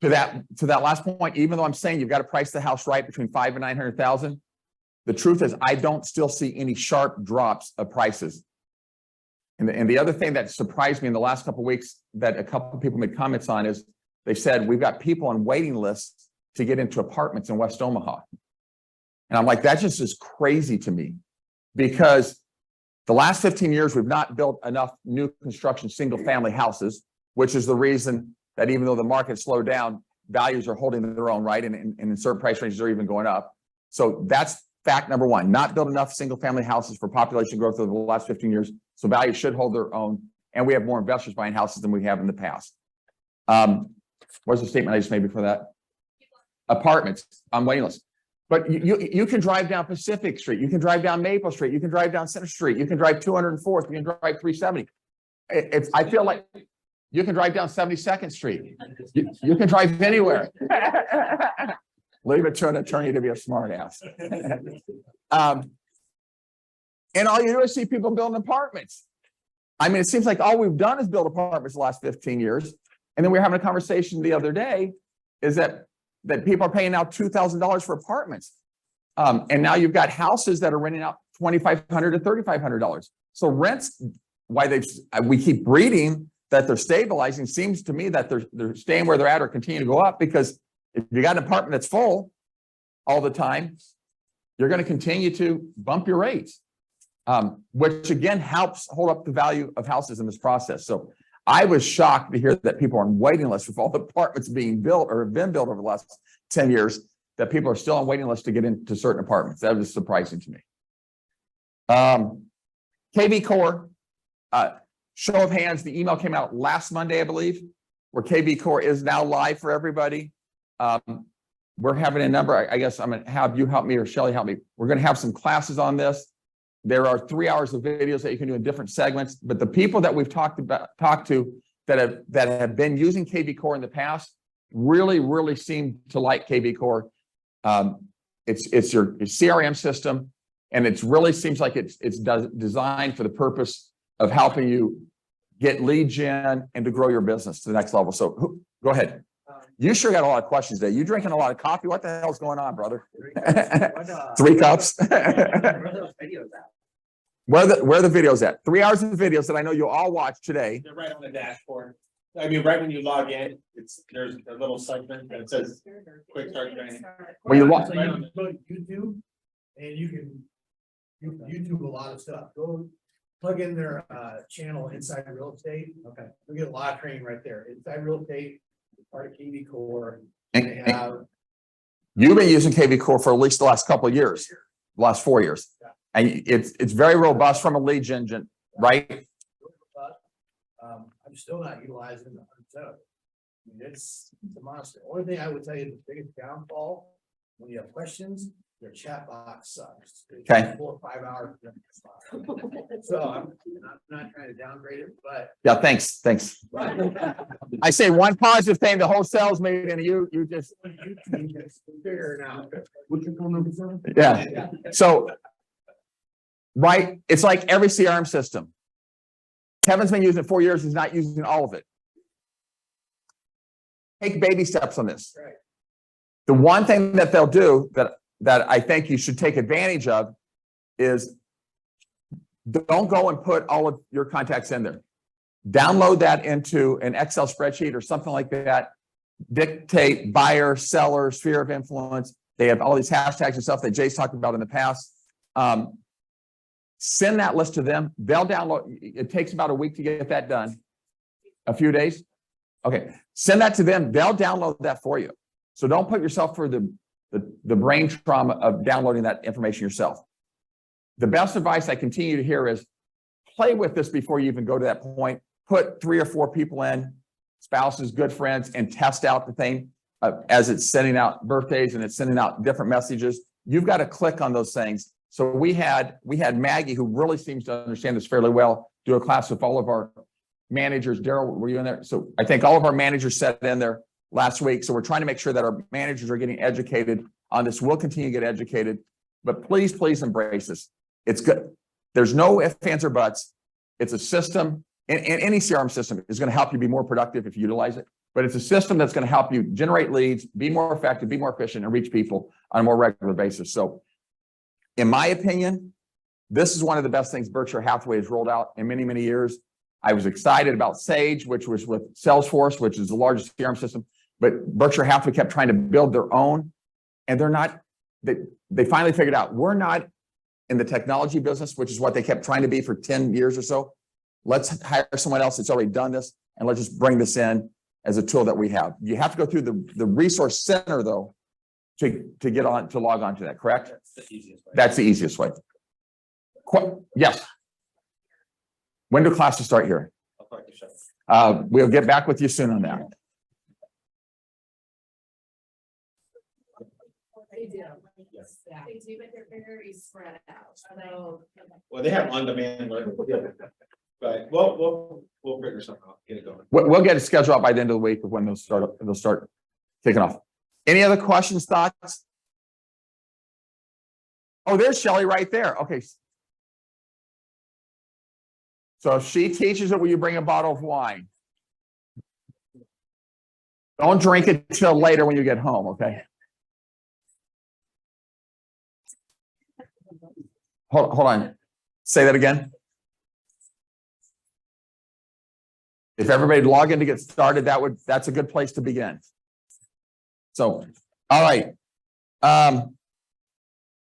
To that last point, even though I'm saying you've got to price the house right between 5 and 900,000, the truth is I don't still see any sharp drops of prices. And the other thing that surprised me in the last couple of weeks that a couple of people made comments on is they said we've got people on waiting lists to get into apartments in West Omaha. And I'm like, that just is crazy to me, because the last 15 years we've not built enough new construction single family houses, which is the reason that even though the market slowed down, values are holding their own, right? And in certain price ranges are even going up. So that's fact number one, not build enough single family houses for population growth over the last 15 years. So values should hold their own. And we have more investors buying houses than we have in the past. What's the statement I just made before that? Apartments on waiting list. But you can drive down Pacific Street. You can drive down Maple Street. You can drive down Center Street. You can drive 204th. You can drive 370. I feel like you can drive down 72nd Street. You can drive anywhere. Leave it to an attorney to be a smart ass. And all you do is see people building apartments. I mean, it seems like all we've done is build apartments the last 15 years. And then we were having a conversation the other day is that people are paying now $2,000 for apartments. And now you've got houses that are renting out $2,500 to $3,500. So rents, why we keep reading that they're stabilizing, seems to me that they're staying where they're at or continue to go up, because if you got an apartment that's full all the time, you're going to continue to bump your rates, which again helps hold up the value of houses in this process. So I was shocked to hear that people are on waiting lists with all the apartments being built or have been built over the last 10 years, that people are still on waiting lists to get into certain apartments. That was surprising to me. KV Core, show of hands, the email came out last Monday, I believe, where KV Core is now live for everybody. We're having a number, I guess I'm going to have you help me or Shelly help me. We're going to have some classes on this. There are 3 hours of videos that you can do in different segments, but the people that we've talked to that have been using KV Core in the past really seem to like KV Core. It's your CRM system, and it really seems like it's designed for the purpose of helping you get lead gen, and to grow your business to the next level. So go ahead. You sure got a lot of questions today. You drinking a lot of coffee? What the hell's going on, brother? 3 cups? Where are the videos at? 3 hours of videos that I know you'll all watch today. They're right on the dashboard. I mean, right when you log in, there's a little segment that says quick start training. When you log, So you go to YouTube and you can YouTube a lot of stuff. Go plug in their channel Inside Real Estate. Okay. We get a lot of training right there. Inside Real Estate, part of KV Core. They have you've been using KV Core for at least the last couple of years, the last 4 years. And it's very robust from a lead gen, right? I'm still not utilizing the 100%. I mean, it's a monster. Only thing I would tell you, the biggest downfall, when you have questions, your chat box sucks. It's Okay. 4 or 5 hours. So I'm not trying to downgrade it, but. Yeah, thanks. I say one positive thing, the whole sales meeting, and you just, Figure it out. What's your phone number, sir? yeah. So, right, it's like every CRM system. Kevin's been using it 4 years, he's not using all of it. Take baby steps on this. Right. The one thing that they'll do that I think you should take advantage of is don't go and put all of your contacts in there. Download that into an Excel spreadsheet or something like that. Dictate buyer, seller, sphere of influence. They have all these hashtags and stuff that Jay's talked about in the past. Send that list to them. They'll download. It takes about a week to get that done. A few days. Okay. Send that to them. They'll download that for you. So don't put yourself through the brain trauma of downloading that information yourself. The best advice I continue to hear is play with this before you even go to that point. Put 3 or 4 people in, spouses, good friends, and test out the thing as it's sending out birthdays and it's sending out different messages. You've got to click on those things. So we had Maggie, who really seems to understand this fairly well, do a class with all of our managers. Daryl, were you in there? So I think all of our managers sat in there last week. So we're trying to make sure that our managers are getting educated on this. We'll continue to get educated, but please embrace this. It's good. There's no ifs, ands, or buts. It's a system, and any CRM system is going to help you be more productive if you utilize it. But it's a system that's going to help you generate leads, be more effective, be more efficient, and reach people on a more regular basis. So in my opinion, this is one of the best things Berkshire Hathaway has rolled out in many, many years. I was excited about Sage, which was with Salesforce, which is the largest CRM system, but Berkshire Hathaway kept trying to build their own, and they're not, they finally figured out we're not in the technology business, which is what they kept trying to be for 10 years or so. Let's hire someone else that's already done this, and let's just bring this in as a tool that we have. You have to go through the resource center though, to get on, to log on to that, correct? That's the easiest way. That's the easiest way. Yes. When do classes start here? I'll talk to you. We'll get back with you soon on that. They do. They do, but they're very spread out. So. Well, they have on demand, but we'll figure something out, get it going. We'll get a schedule out by the end of the week of when they'll start taking off. Any other questions, thoughts? Oh, there's Shelley right there. Okay. So if she teaches it, will you bring a bottle of wine? Don't drink it till later when you get home, okay? Hold on. Say that again. If everybody log in to get started, that's a good place to begin. So, all right.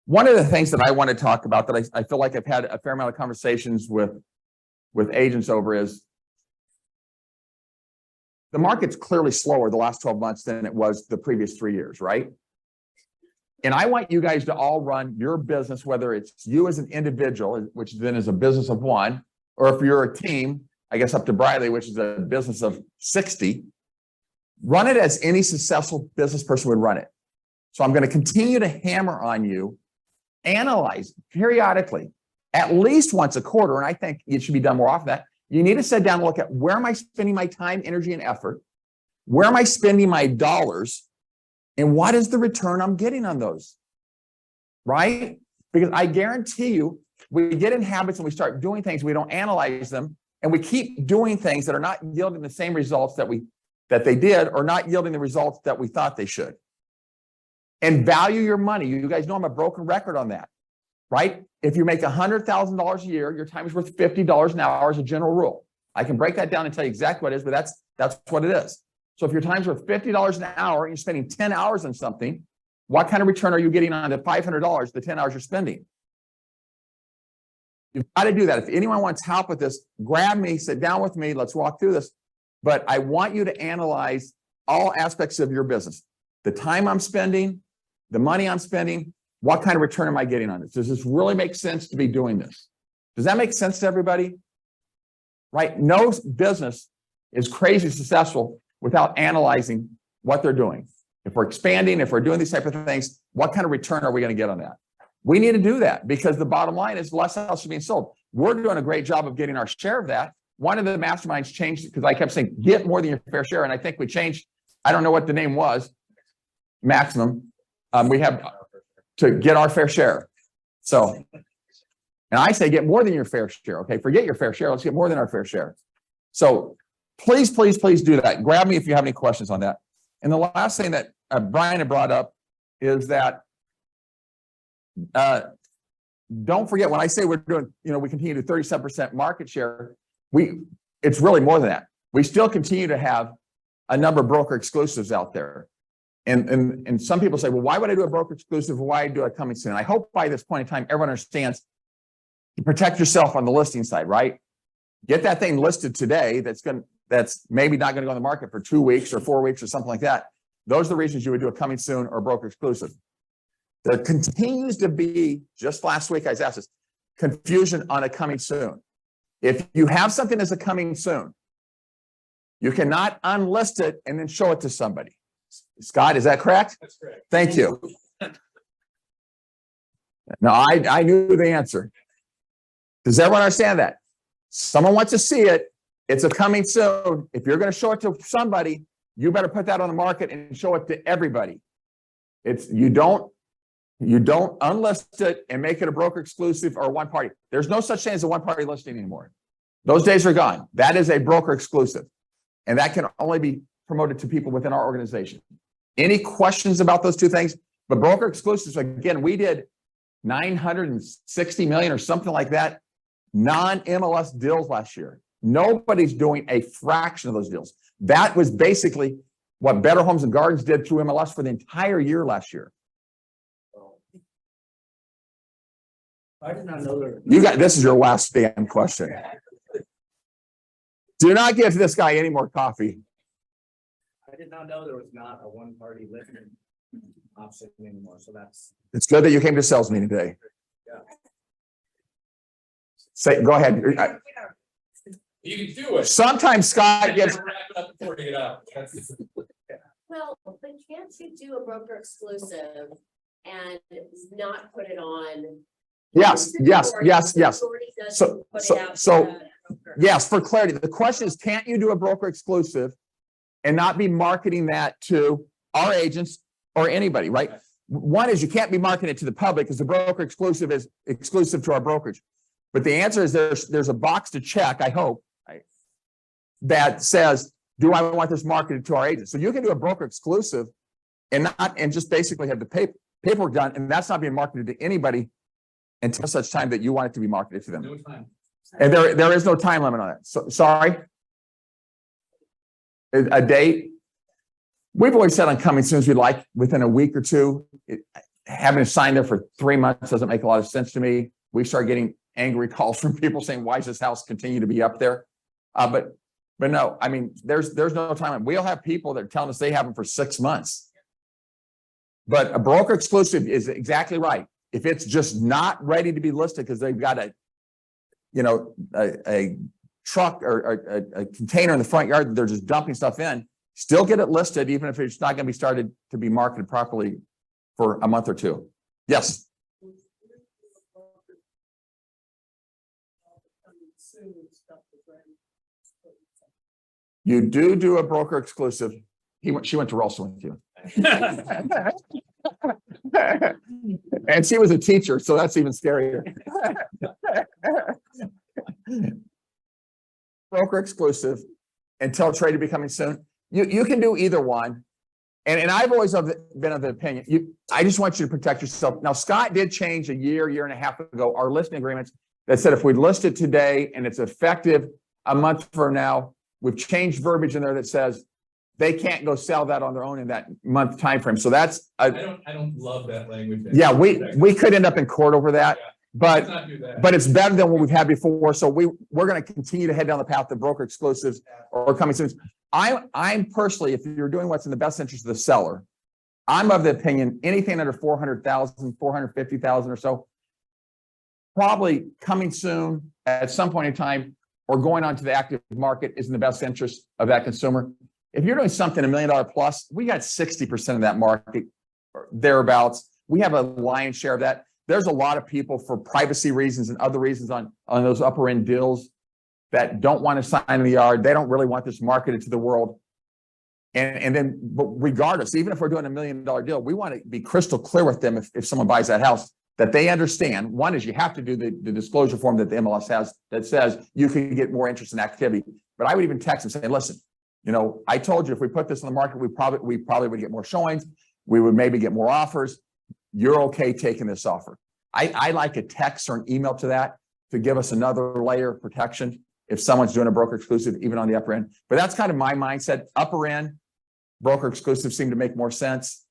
One of the things that I want to talk about that I feel like I've had a fair amount of conversations with agents over is the market's clearly slower the last 12 months than it was the previous 3 years, right? And I want you guys to all run your business, whether it's you as an individual, which then is a business of 1, or if you're a team, I guess up to Briley, which is a business of 60, run it as any successful business person would run it. So I'm going to continue to hammer on you, analyze periodically, at least once a quarter, and I think it should be done more often than that. You need to sit down and look at where am I spending my time, energy, and effort? Where am I spending my dollars? And what is the return I'm getting on those? Right? Because I guarantee you, we get in habits and we start doing things, we don't analyze them, And we keep doing things that are not yielding the same results that they did, or not yielding the results that we thought they should. And value your money. You guys know I'm a broken record on that, right? If you make $100,000 a year, your time is worth $50 an hour as a general rule. I can break that down and tell you exactly what it is, but that's what it is. So if your time's worth $50 an hour and you're spending 10 hours on something, what kind of return are you getting on the $500, the 10 hours you're spending? You've got to do that. If anyone wants help with this, grab me, sit down with me, let's walk through this. But I want you to analyze all aspects of your business. The time I'm spending, the money I'm spending, what kind of return am I getting on this? Does this really make sense to be doing this? Does that make sense to everybody? Right? No business is crazy successful without analyzing what they're doing. If we're expanding, if we're doing these type of things, what kind of return are we going to get on that? We need to do that because the bottom line is less houses are being sold. We're doing a great job of getting our share of that. One of the masterminds changed because I kept saying, get more than your fair share. And I think we changed, I don't know what the name was, maximum. We have to get our fair share. So, and I say, get more than your fair share. Okay, forget your fair share. Let's get more than our fair share. So please, please, please do that. Grab me if you have any questions on that. And the last thing that Brian had brought up is that don't forget when I say we're doing, we continue to 37% market share, it's really more than that. We still continue to have a number of broker exclusives out there. And some people say, well, why would I do a broker exclusive? Why do I coming soon? I hope by this point in time, everyone understands to protect yourself on the listing side, right? Get that thing listed today. That's maybe not going to go on the market for 2 weeks or 4 weeks or something like that. Those are the reasons you would do a coming soon or broker exclusive. There continues to be, just last week I was asked this, confusion on a coming soon. If you have something as a coming soon, you cannot unlist it and then show it to somebody. Scott, is that correct? That's correct. Thank you. No, I knew the answer. Does everyone understand that? Someone wants to see it. It's a coming soon. If you're going to show it to somebody, you better put that on the market and show it to everybody. You don't unlist it and make it a broker exclusive or one party. There's no such thing as a one party listing anymore. Those days are gone. That is a broker exclusive. And that can only be promoted to people within our organization. Any questions about those two things? But broker exclusives, again, we did 960 million or something like that, non-MLS deals last year. Nobody's doing a fraction of those deals. That was basically what Better Homes and Gardens did through MLS for the entire year last year. I did not know there. This is your last damn question. Do not give this guy any more coffee. I did not know there was not a one-party listing option anymore, so that's. It's good that you came to sales meeting today. Yeah. Go ahead. You can do it. Sometimes Scott gets. Wrap it up and 48 hours. Well, but can't you do a broker exclusive and not put it on? Yes. So yes, for clarity, the question is, can't you do a broker exclusive and not be marketing that to our agents or anybody, right? One is you can't be marketing it to the public because the broker exclusive is exclusive to our brokerage. But the answer is there's a box to check, I hope, that says, do I want this marketed to our agents? So you can do a broker exclusive and just basically have the paperwork done, and that's not being marketed to anybody until such time that you want it to be marketed to them. No time. And there is no time limit on that. So sorry. A date. We've always said on coming soon as we'd like within a week or two. Having a sign there for 3 months doesn't make a lot of sense to me. We start getting angry calls from people saying, why does this house continue to be up there? But no, I mean, there's no time. We'll have people that are telling us they have them for 6 months. But a broker exclusive is exactly right. If it's just not ready to be listed because they've got a truck or a container in the front yard that they're just dumping stuff in, still get it listed, even if it's not going to be started to be marketed properly for a month or two. Yes. You do a broker exclusive. She went to Ralston with you. And she was a teacher, so that's even scarier. broker exclusive until traded becoming soon. You can do either one. And I've always been of the opinion, I just want you to protect yourself. Now, Scott did change a year and a half ago, our listing agreements that said if we list it today and it's effective a month from now, we've changed verbiage in there that says they can't go sell that on their own in that month timeframe. So that's, I don't love that language. yeah, we could end up in court over that, Let's but not do that. it's better than what we've had before. So we're going to continue to head down the path of broker exclusives or coming soon. I'm personally, if you're doing what's in the best interest of the seller, I'm of the opinion, anything under 400,000, 450,000 or so, probably coming soon at some point in time or going on to the active market is in the best interest of that consumer. If you're doing something $1 million plus, we got 60% of that market or thereabouts. We have a lion's share of that. There's a lot of people for privacy reasons and other reasons on those upper end deals that don't want to sign in the yard. They don't really want this marketed to the world. And then, but regardless, even if we're doing $1 million deal, we want to be crystal clear with them if someone buys that house, that they understand. One is you have to do the disclosure form that the MLS has that says you can get more interest and activity. But I would even text them saying, listen, I told you if we put this on the market, we probably would get more showings. We would maybe get more offers. You're okay taking this offer. I like a text or an email to that to give us another layer of protection if someone's doing a broker exclusive, even on the upper end. But that's kind of my mindset. Upper end, broker exclusive seem to make more sense.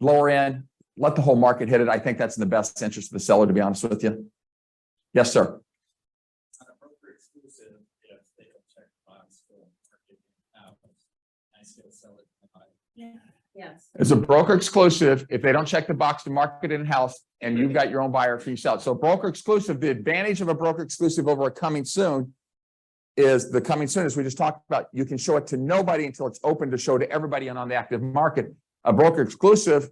Lower end, let the whole market hit it. I think that's in the best interest of the seller, to be honest with you. Yes, sir. On a broker exclusive, if they don't check the box for market out, I still sell it. Yeah. Yes. It's a broker exclusive. If they don't check the box to market in-house and you've got your own buyer for you sell it. So broker exclusive, the advantage of a broker exclusive over a coming soon is the coming soon, as we just talked about, you can show it to nobody until it's open to show to everybody and on the active market. A broker exclusive,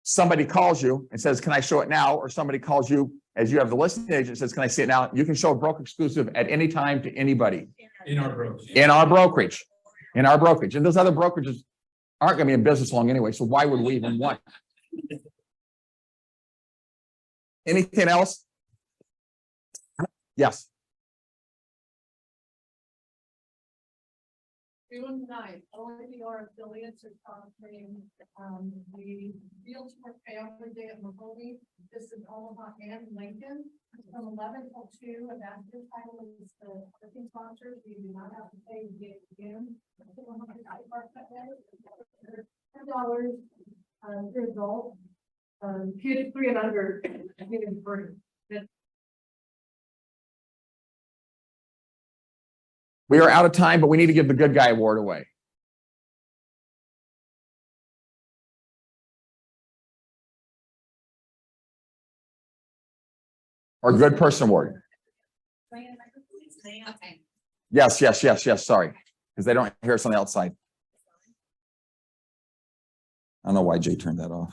somebody calls you and says, can I show it now? Or somebody calls you as you have the listing agent and says, can I see it now? You can show a broker exclusive at any time to anybody. In our brokerage. In our brokerage. In our brokerage. And those other brokerages aren't going to be in business long anyway. So why would we even want? Anything else? Yes. June 9th, ONDR affiliates are sponsoring, the Fields for Family Day at Mahoney. This is Omaha and Lincoln from 11 till 2, and that this title is the working sponsors. We do not have to pay to get in. $10 per adult. Kids 3 and under, getting free. We are out of time, but we need to give the good guy award away. Or good person award. Okay. Yes, sorry. Because they don't hear us on the outside. I don't know why Jay turned that off.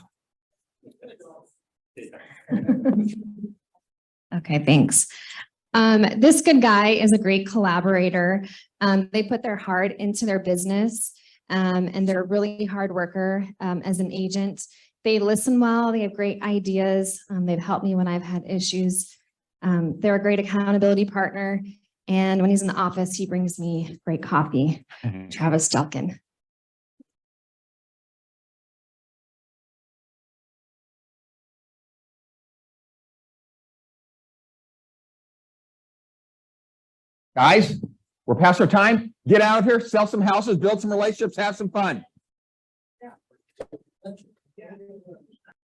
Okay, thanks. This good guy is a great collaborator. They put their heart into their business, and they're a really hard worker as an agent. They listen well, they have great ideas. They've helped me when I've had issues. They're a great accountability partner. And when he's in the office, he brings me great coffee. Travis Delkin. Guys, we're past our time. Get out of here, sell some houses, build some relationships, have some fun. Yeah.